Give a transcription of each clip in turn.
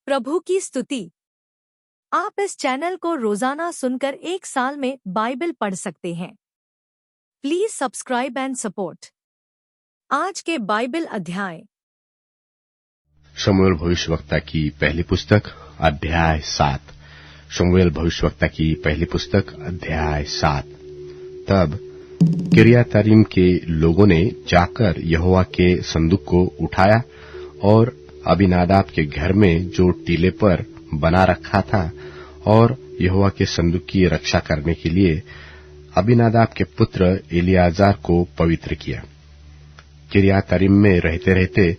प्रभु की स्तुति। आप इस चैनल को रोजाना सुनकर 1 साल में बाइबल पढ़ सकते हैं। Please subscribe and support. आज के बाइबल अध्याय। शमूएल भविष्यवक्ता की पहली पुस्तक अध्याय 7। शमूएल भविष्यवक्ता की पहली पुस्तक अध्याय 7। तब किर्यातयीम के लोगों ने जाकर यहोवा के संदूक को उठाया और अबीनादाब के घर में जो टीले पर बना रखा था और यहोवा के संदूक की रक्षा करने के लिए अबीनादाब के पुत्र एलियाजार को पवित्र किया। किर्यातयीम में रहते रहते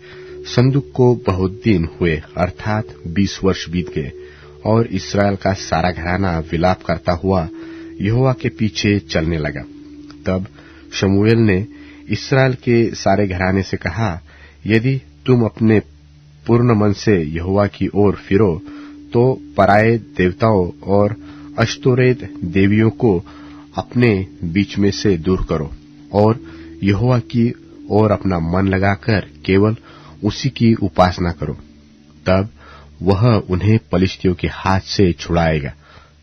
संदूक को बहुत दिन हुए, अर्थात 20 वर्ष बीत गए, और इस्राएल का सारा घराना विलाप करता हुआ यहोवा के पीछे चलने लगा। तब शमूएल ने इस्राएल के सारे घराने से कहा, यदि तुम अपने पूर्ण मन से यहोवा की ओर फिरो तो पराये देवताओं और अश्तोरेत देवियों को अपने बीच में से दूर करो और यहोवा की ओर अपना मन लगाकर केवल उसी की उपासना करो, तब वह उन्हें पलिश्तियों के हाथ से छुड़ाएगा।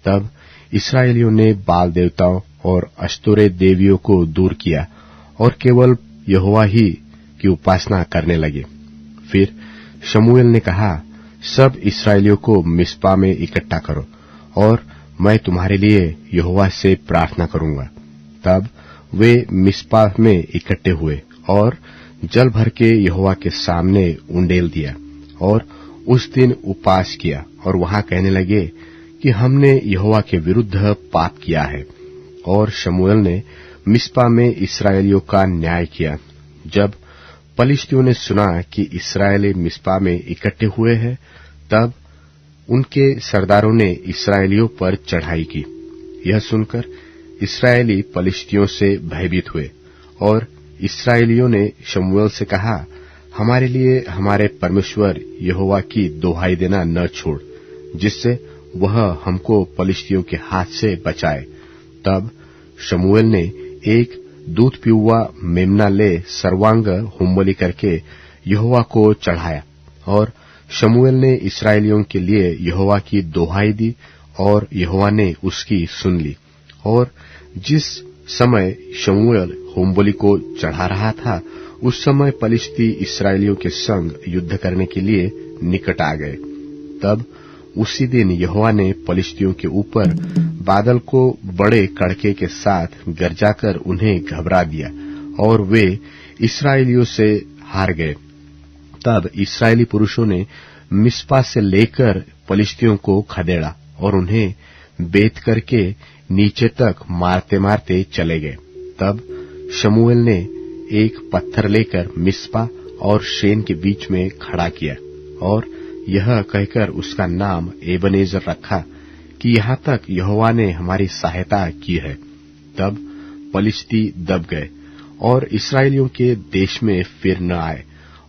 तब इस्राएलियों ने बाल देवताओं और अश्तोरेत देवियों को दूर किया और केवल यहोवा ही की उपासना करने लगे। फिर शमूएल ने कहा, सब इस्राएलियों को मिस्पा में इकट्ठा करो और मैं तुम्हारे लिए यहोवा से प्रार्थना करूंगा। तब वे मिस्पा में इकट्ठे हुए और जल भर के यहोवा के सामने उंडेल दिया और उस दिन उपवास किया और वहां कहने लगे कि हमने यहोवा के विरुद्ध पाप किया है। और शमूएल ने मिस्पा में इस्राएलियों का न्याय किया। जब पलिश्तियों ने सुना कि इस्राएली मिस्पा में इकट्ठे हुए हैं, तब उनके सरदारों ने इस्राएलियों पर चढ़ाई की। यह सुनकर इस्राएली पलिश्तियों से भयभीत हुए और इस्राएलियों ने शमूएल से कहा, हमारे लिए हमारे परमेश्वर यहोवा की दोहाई देना न छोड़, जिससे वह हमको पलिश्तियों के हाथ से बचाए। तब शमूएल ने एक दूध पिउआ मेमना ले सर्वांग होमबलि करके यहोवा को चढ़ाया। और शमूएल ने इस्राएलियों के लिए यहोवा की दोहाई दी और यहोवा ने उसकी सुन ली। और जिस समय शमूएल होमबलि को चढ़ा रहा था, उस समय पलिश्ती इस्राएलियों के संग युद्ध करने के लिए निकट आ गए। तब उसी दिन यहोवा ने पलिश्तियों के ऊपर बादल को बड़े कड़के के साथ गरजाकर उन्हें घबरा दिया और वे इस्राएलियों से हार गए। तब इस्राएली पुरुषों ने मिस्पा से लेकर पलिश्तियों को खदेड़ा और उन्हें बेत करके नीचे तक मारते मारते चले गए। तब शमूएल ने एक पत्थर लेकर मिस्पा और शेन के बीच में खड़ा किया और यह कहकर उसका नाम एबेनेजर रखा कि यहाँ तक यहोवा ने हमारी सहायता की है। तब पलिश्ती दब गए और इस्राएलियों के देश में फिर न आए,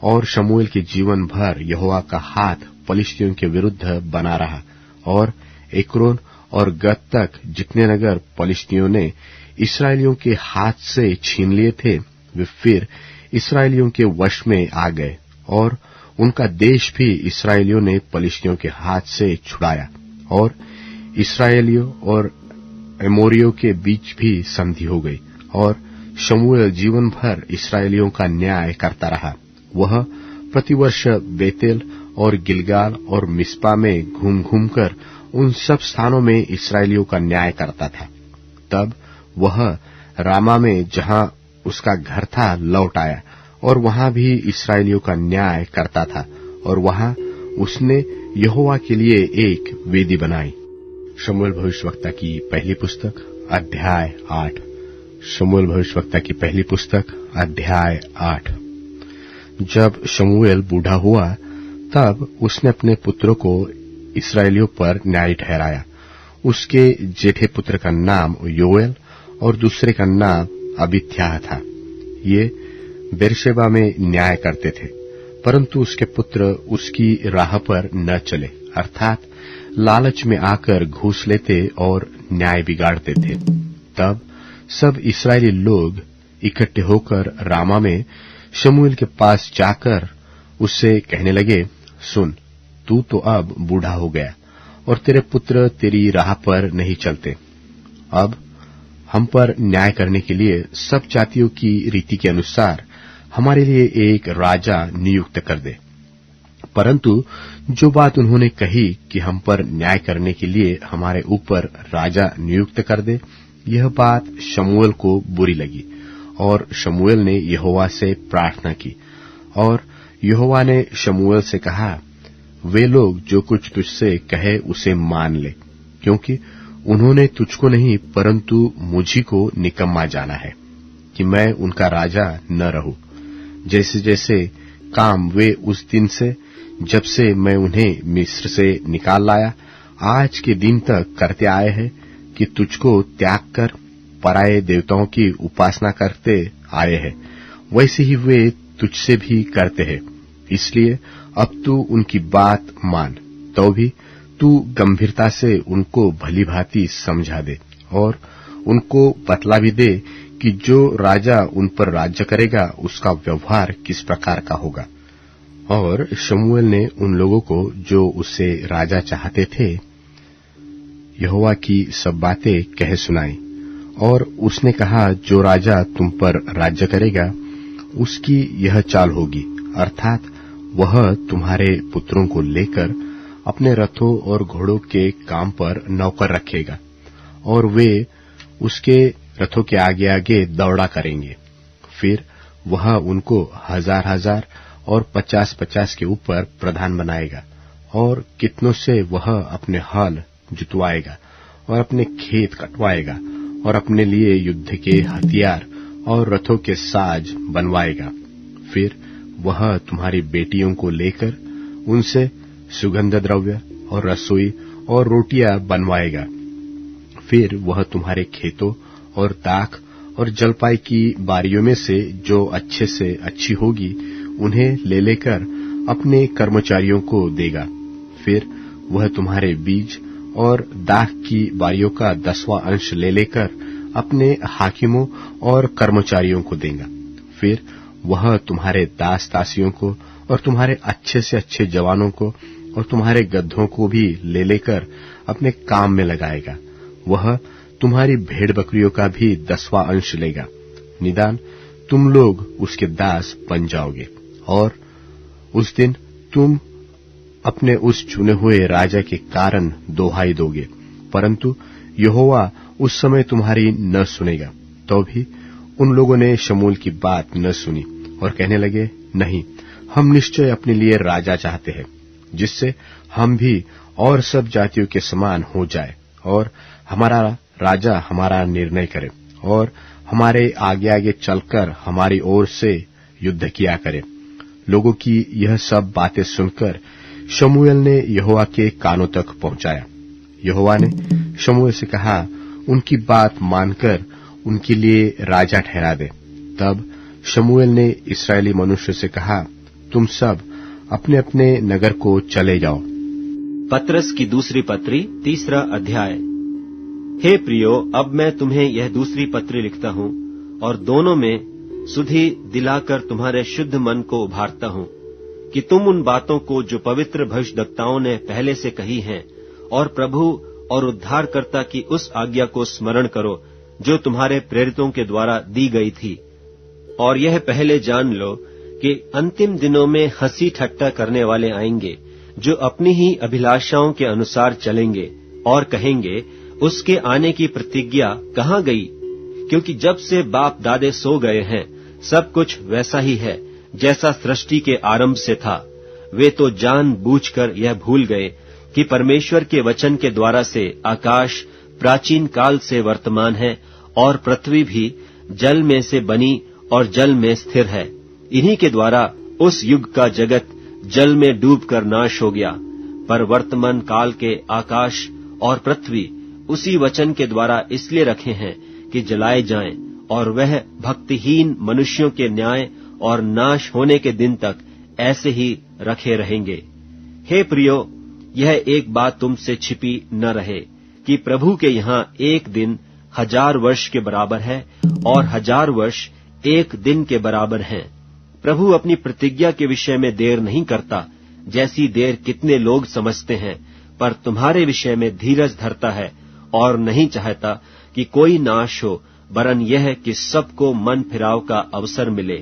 और शमूएल के जीवन भर यहोवा का हाथ पलिश्तियों के विरुद्ध बना रहा। और एक्रोन और गत तक जितने नगर पलिश्तियों ने इस्राएलियों के हाथ से छीन लिए थे, वे फिर इस्राएलियों के वश में आ गए, और उनका देश भी इस्राएलियों ने पलिश्तियों के हाथ से छुड़ाया। और इस्राएलियों और एमोरियों के बीच भी संधि हो गई। और शमूएल जीवन भर इस्राएलियों का न्याय करता रहा। वह प्रतिवर्ष बेतेल और गिलगाल और मिस्पा में घूम घूम कर उन सब स्थानों में इस्राएलियों का न्याय करता था। तब वह रामा में जहां उसका घर था लौट आया और वहां भी इस्राएलियों का न्याय करता था, और वहां उसने यहोवा के लिए एक वेदी बनाई। शमूएल भविष्यवक्ता की पहली पुस्तक अध्याय 8। शमूएल भविष्यवक्ता की पहली पुस्तक अध्याय 8। जब शमूएल बूढ़ा हुआ, तब उसने अपने पुत्रों को इस्राएलियों पर न्याय ठहराया। उसके जेठे पुत्र का नाम योएल और दूसरे का नाम अबित्याह था। ये बेरशेबा में न्याय करते थे, परंतु उसके पुत्र उसकी राह पर न चले, अर्थात लालच में आकर घूस लेते और न्याय बिगाड़ते थे। तब सब इस्राएली लोग इकट्ठे होकर रामा में शमूएल के पास जाकर उससे कहने लगे, सुन, तू तो अब बूढ़ा हो गया और तेरे पुत्र तेरी राह पर नहीं चलते। अब हम पर न्याय करने के लिए सब जातियों की रीति के अनुसार हमारे लिए एक राजा नियुक्त कर दे। परंतु जो बात उन्होंने कही कि हम पर न्याय करने के लिए हमारे ऊपर राजा नियुक्त कर दे, यह बात शमूएल को बुरी लगी और शमूएल ने यहोवा से प्रार्थना की। और यहोवा ने शमूएल से कहा, वे लोग जो कुछ तुझसे कहे उसे मान ले, क्योंकि उन्होंने तुझको नहीं परंतु मुझी को निकम्मा जाना है कि मैं उनका राजा न रहूं। जैसे जैसे काम वे उस दिन से जब से मैं उन्हें मिस्र से निकाल लाया आज के दिन तक करते आए हैं कि तुझको त्याग कर पराये देवताओं की उपासना करते आए हैं, वैसे ही वे तुझसे भी करते हैं। इसलिए अब तू उनकी बात मान, तो भी तू गंभीरता से उनको भली भांति समझा दे और उनको बतला भी दे कि जो राजा उन पर राज्य करेगा उसका व्यवहार किस प्रकार का होगा। और शमूएल ने उन लोगों को जो उससे राजा चाहते थे यहोवा की सब बातें कह सुनाई। और उसने कहा, जो राजा तुम पर राज्य करेगा उसकी यह चाल होगी, अर्थात वह तुम्हारे पुत्रों को लेकर अपने रथों और घोड़ों के काम पर नौकर रखेगा और वे उसके रथों के आगे आगे दौड़ा करेंगे। फिर वह उनको 1000-1000 और 50-50 के ऊपर प्रधान बनाएगा और कितनों से वह अपने हल जुतवाएगा और अपने खेत कटवाएगा और अपने लिए युद्ध के हथियार और रथों के साज बनवाएगा। फिर वह तुम्हारी बेटियों को लेकर उनसे सुगंध द्रव्य और रसोई और रोटियां बनवाएगा। फिर वह तुम्हारे खेतों और दाख और जलपाई की बारियों में से जो अच्छे से अच्छी होगी उन्हें ले लेकर अपने कर्मचारियों को देगा। फिर वह तुम्हारे बीज और दाख की बारियों का 10वां अंश ले लेकर अपने हाकिमों और कर्मचारियों को देगा। फिर वह तुम्हारे दास दासियों को और तुम्हारे अच्छे से अच्छे जवानों को और तुम्हारे गधों को भी ले लेकर अपने काम में लगाएगा। वह तुम्हारी भेड़ बकरियों का भी 10वां अंश लेगा। निदान तुम लोग उसके दास बन जाओगे और उस दिन तुम अपने उस चुने हुए राजा के कारण दोहाई दोगे, परंतु यहोवा उस समय तुम्हारी न सुनेगा। तो भी उन लोगों ने शमूएल की बात न सुनी और कहने लगे, नहीं, हम निश्चय अपने लिए राजा चाहते हैं, जिससे हम भी और सब जातियों के समान हो जाए और हमारा राजा हमारा निर्णय करे और हमारे आगे आगे चलकर हमारी ओर से युद्ध किया करे। लोगों की यह सब बातें सुनकर शमूएल ने यहोवा के कानों तक पहुंचाया। यहोवा ने शमूएल से कहा, उनकी बात मानकर उनके लिए राजा ठहरा दे। तब शमूएल ने इस्राएली मनुष्य से कहा, तुम सब अपने अपने नगर को चले जाओ। पत्रस की दूसरी पत्री 3 अध्याय। हे प्रियो, अब मैं तुम्हें यह दूसरी पत्री लिखता हूँ और दोनों में सुधि दिलाकर तुम्हारे शुद्ध मन को उभारता हूँ कि तुम उन बातों को जो पवित्र भविष्यद्वक्ताओं ने पहले से कही हैं और प्रभु और उद्धारकर्ता की उस आज्ञा को स्मरण करो जो तुम्हारे प्रेरितों के द्वारा दी गई थी। और यह पहले जान लो कि अंतिम दिनों में हंसी ठट्टा करने वाले आएंगे, जो अपनी ही अभिलाषाओं के अनुसार चलेंगे और कहेंगे, उसके आने की प्रतिज्ञा कहाँ गई? क्योंकि जब से बाप दादे सो गए हैं सब कुछ वैसा ही है जैसा सृष्टि के आरंभ से था। वे तो जान बूझकर यह भूल गए कि परमेश्वर के वचन के द्वारा से आकाश प्राचीन काल से वर्तमान है और पृथ्वी भी जल में से बनी और जल में स्थिर है। इन्हीं के द्वारा उस युग का जगत जल में डूबकर नाश हो गया, पर वर्तमान काल के आकाश और पृथ्वी उसी वचन के द्वारा इसलिए रखे हैं कि जलाए जाएं, और वह भक्तिहीन मनुष्यों के न्याय और नाश होने के दिन तक ऐसे ही रखे रहेंगे। हे प्रियो, यह एक बात तुमसे छिपी न रहे कि प्रभु के यहाँ एक दिन 1000 वर्ष के बराबर है और 1000 वर्ष एक दिन के बराबर हैं। प्रभु अपनी प्रतिज्ञा के विषय में देर नहीं करता, जैसी देर कितने लोग समझते हैं, पर तुम्हारे विषय में धीरज धरता है और नहीं चाहता कि कोई नाश हो, वरन यह कि सबको मन फिराव का अवसर मिले।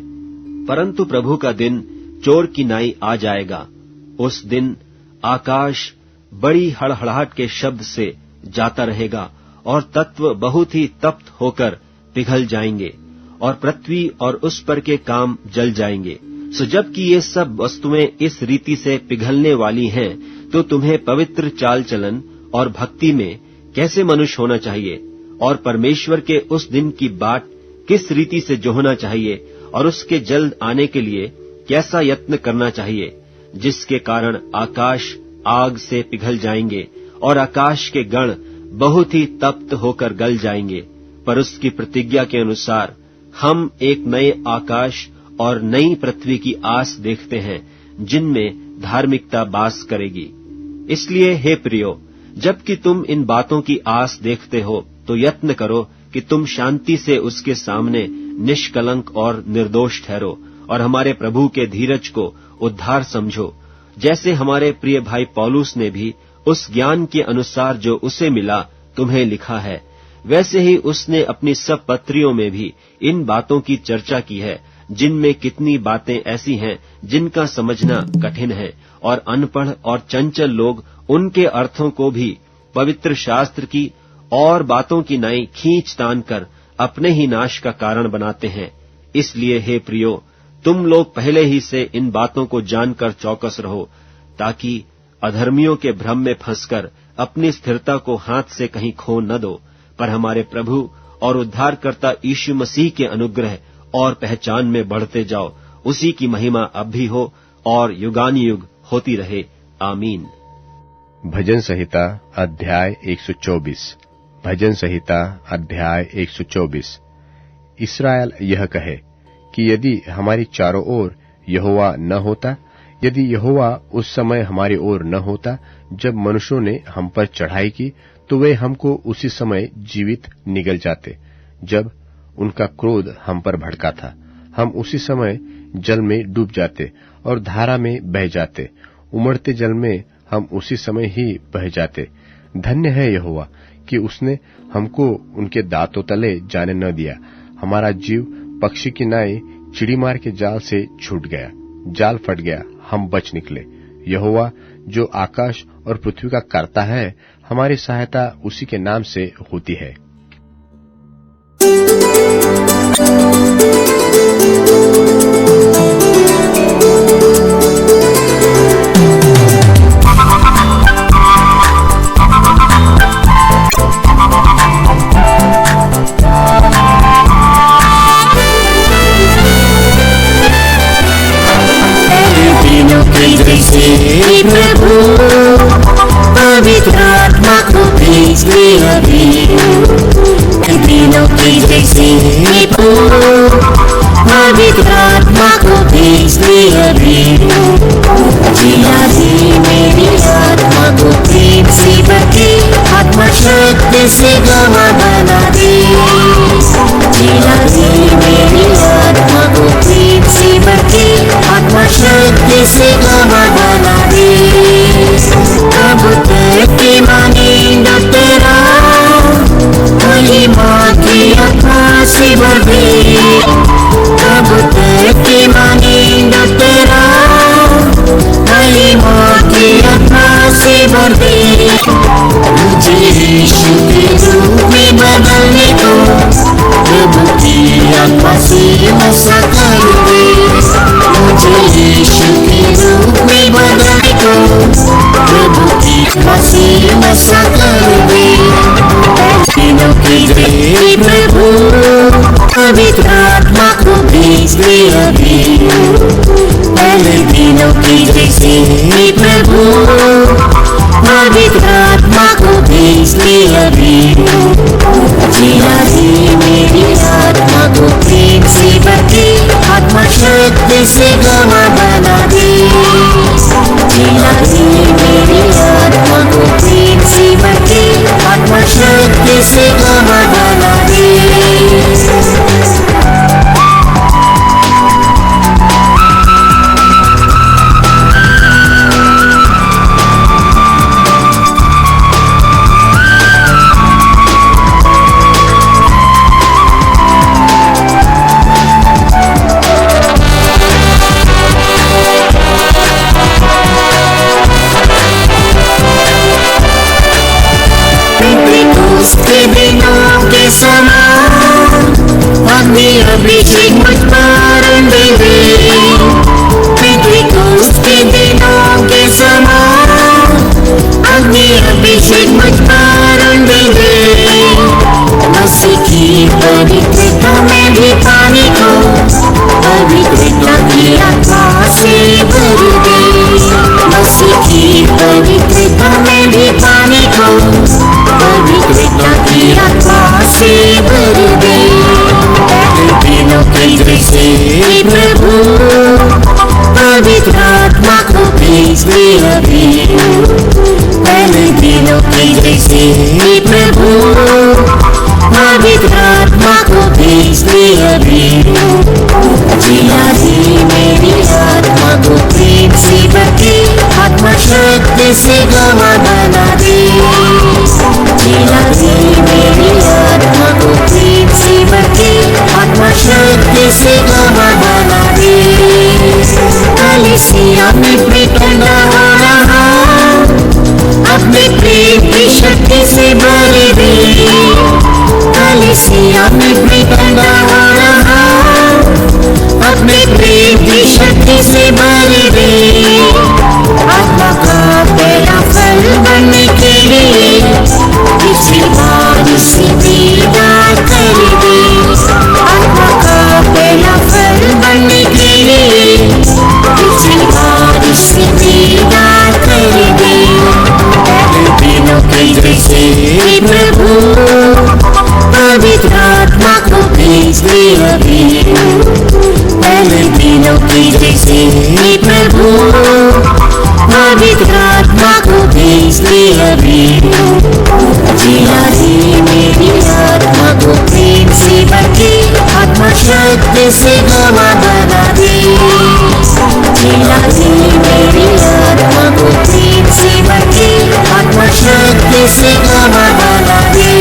परंतु प्रभु का दिन चोर की नाई आ जाएगा। उस दिन आकाश बड़ी हड़हड़ाहट के शब्द से जाता रहेगा और तत्व बहुत ही तप्त होकर पिघल जाएंगे और पृथ्वी और उस पर के काम जल जाएंगे। सो जबकि ये सब वस्तुएं इस रीति से पिघलने वाली हैं, तो तुम्हें पवित्र चाल चलन और भक्ति में कैसे मनुष्य होना चाहिए और परमेश्वर के उस दिन की बाट किस रीति से जोहना चाहिए और उसके जल्द आने के लिए कैसा यत्न करना चाहिए, जिसके कारण आकाश आग से पिघल जाएंगे और आकाश के गण बहुत ही तप्त होकर गल जाएंगे। पर उसकी प्रतिज्ञा के अनुसार हम एक नए आकाश और नई पृथ्वी की आस देखते हैं, जिनमें धार्मिकता वास करेगी। इसलिए हे प्रियो, जबकि तुम इन बातों की आस देखते हो, तो यत्न करो कि तुम शांति से उसके सामने निष्कलंक और निर्दोष ठहरो और हमारे प्रभु के धीरज को उद्धार समझो। जैसे हमारे प्रिय भाई पौलुस ने भी उस ज्ञान के अनुसार जो उसे मिला तुम्हें लिखा है, वैसे ही उसने अपनी सब पत्रियों में भी इन बातों की चर्चा की है, जिनमें कितनी बातें ऐसी हैं जिनका समझना कठिन है और अनपढ़ और चंचल लोग उनके अर्थों को भी पवित्र शास्त्र की और बातों की नाई खींच तान कर अपने ही नाश का कारण बनाते हैं। इसलिए हे प्रियो, तुम लोग पहले ही से इन बातों को जानकर चौकस रहो, ताकि अधर्मियों के भ्रम में फंसकर अपनी स्थिरता को हाथ से कहीं खो न दो, पर हमारे प्रभु और उद्धारकर्ता यीशु मसीह के अनुग्रह और पहचान में बढ़ते जाओ। उसी की महिमा अब भी हो और युगानुयुग होती रहे। आमीन। भजन संहिता अध्याय 124। भजन संहिता अध्याय 124। इस्राएल यह कहे कि यदि हमारी चारों ओर यहोवा न होता, यदि यहोवा उस समय हमारी ओर न होता जब मनुष्यों ने हम पर चढ़ाई की, तो वे हमको उसी समय जीवित निगल जाते। जब उनका क्रोध हम पर भड़का था, हम उसी समय जल में डूब जाते और धारा में बह जाते। उमड़ते जल में हम उसी समय ही बह जाते। धन्य है यहोवा कि उसने हमको उनके दांतों तले जाने न दिया। हमारा जीव पक्षी की नाई चिड़ीमार के जाल से छूट गया। जाल फट गया, हम बच निकले। यहोवा जो आकाश और पृथ्वी का कर्ता है, हमारी सहायता उसी के नाम से होती है। प्रभु पवित्र आत्मा को भेज दे अभी, दिनों के जैसे पवित्र आत्मा को भेज दे अभी। जिला दी मेरी आत्मा को प्रेम से भरती, आत्मा शक्ति से गवाह बना दे। जिला दी मेरी आत्मा को प्रेम से भरती, आत्मा शक्ति से गवाह बना दे। कब तक मानेगा तेरा, भली माँ की आत्मा से भर दे। कब तक मानेगा तेरा, भली माँ की आत्मा से भर दे। मुझे यीशु के रूप में बदलने को, प्रभु की आत्मा से वसा कर दे। मुझे यीशु के रूप में बदलने को, प्रभु की आत्मा से वसा कर दे। दिनों के जैसे प्रभु पवित्र आत्मा को भेज दे अभी। पहले दिनों के जैसे प्रभु पवित्र आत्मा को भेज दे अभी। जिला दी मेरी आत्मा को प्रेम से भरती, आत्मा शक्ति से गवाह बना दे। जिला दी मेरी आत्मा को प्रेम से भरती, आत्मा शक्ति से गवाह बना दे। से प्रभु पवित्र आत्मा को भेज दे अभी। जिला दी मेरी आत्मा को प्रेम से भरके, आत्मा शक्ति से गवाह बना दे। जिला दी मेरी आत्मा को प्रेम से भरके, आत्मा शक्ति से गवाह बना दे। कलीसिया में ठंडा हो रहा, अपने प्रेम की शक्ति से भर दे। कलीसिया में ठंडा हो रहा, अपने प्रेम की शक्ति से भर दे। आत्मा का पहला फल बनने के लिए इसी बार से दीदार कर दे। आत्मा का पहला फल बनने के लिए इसी बार से दीदार कर दे। दिनों के जैसे प्रभु पवित्र आत्मा को भेज दे अभी। पहले दिनों के जैसे प्रभु पवित्र आत्मा को भेज दे अभी। जिला दी मेरी आत्मा को प्रेम से भरके, आत्मा शक्ति से गवाह बना दे। जिला दी मेरी आत्मा को प्रेम से भरके, आत्मा शक्ति से गवाह बना दे।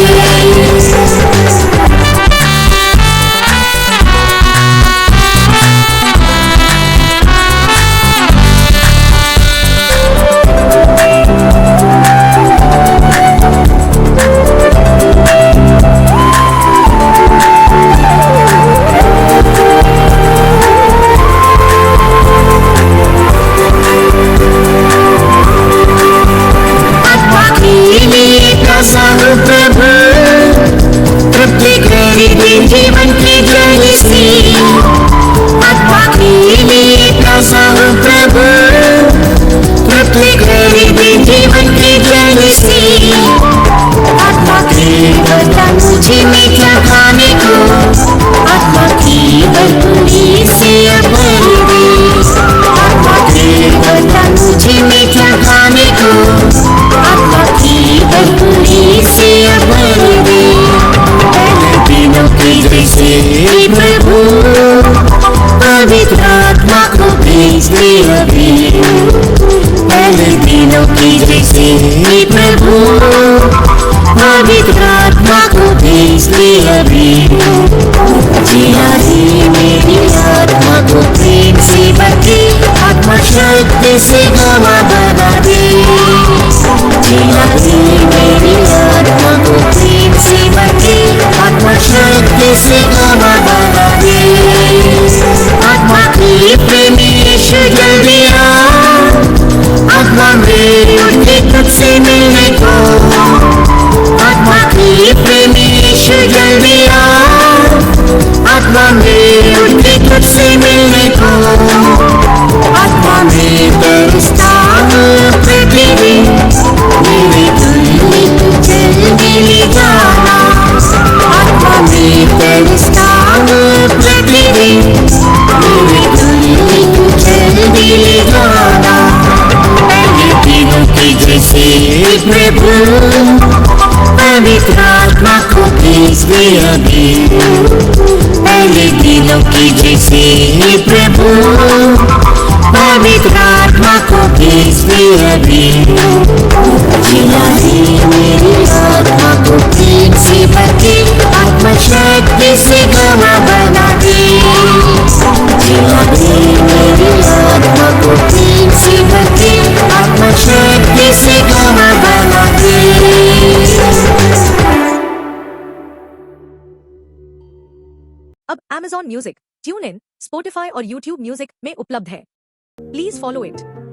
जीवन की जल से आत्मा के लिए प्यासा हूँ प्रभु, तृप्ति कर दे जीवन की जल से। आत्मा के वरदान मुझे मीठा खाने को, आत्मा की भरपूरी से भर दे। आत्मा के वरदान मुझे मीठा खाने को, आत्मा की भरपूरी से भर दे। दिनों के जैसे प्रभु पवित्र आत्मा को भेज दे अभी। पहले दिनों के जैसे प्रभु पवित्र आत्मा को भेज दे अभी। जिला दी मेरी आत्मा को प्रेम से भरके, आत्मा शक्ति से गवाह बना दे। जिला दी मेरी आत्मा को प्रेम से भरके, आत्मा शक्ति से गवाह बना दे। आत्मा की प्रेमी यीशु जल्दी आ, आत्मा में उठे तुझसे मिलने को। आत्मा की प्रेमी यीशु जल्दी आ, आत्मा में उठे तुझसे मिलने को। आत्मा में तरसता हूँ पृथ्वी, मेरे दिल में तू जल्दी ले जाना। आत्मा में तरसता हूँ पृथ्वी, मेरे दिल में तू जल्दी ले जाना। पहले दिनों के जैसे प्रभु पवित्र आत्मा को भेज दे अभी। पहले दिनों के जैसे प्रभु पवित्र आत्मा को भेज दे अभी। जिला दी मेरी आत्मा को प्रेम से भरके, आत्मा शक्ति से गवाह बना दे। जिला दी मेरी आत्मा को प्रेम से भरके, आत्मा शक्ति से गवाह बना दे। अब Amazon Music, TuneIn, Spotify और YouTube Music में उपलब्ध है। Please follow it.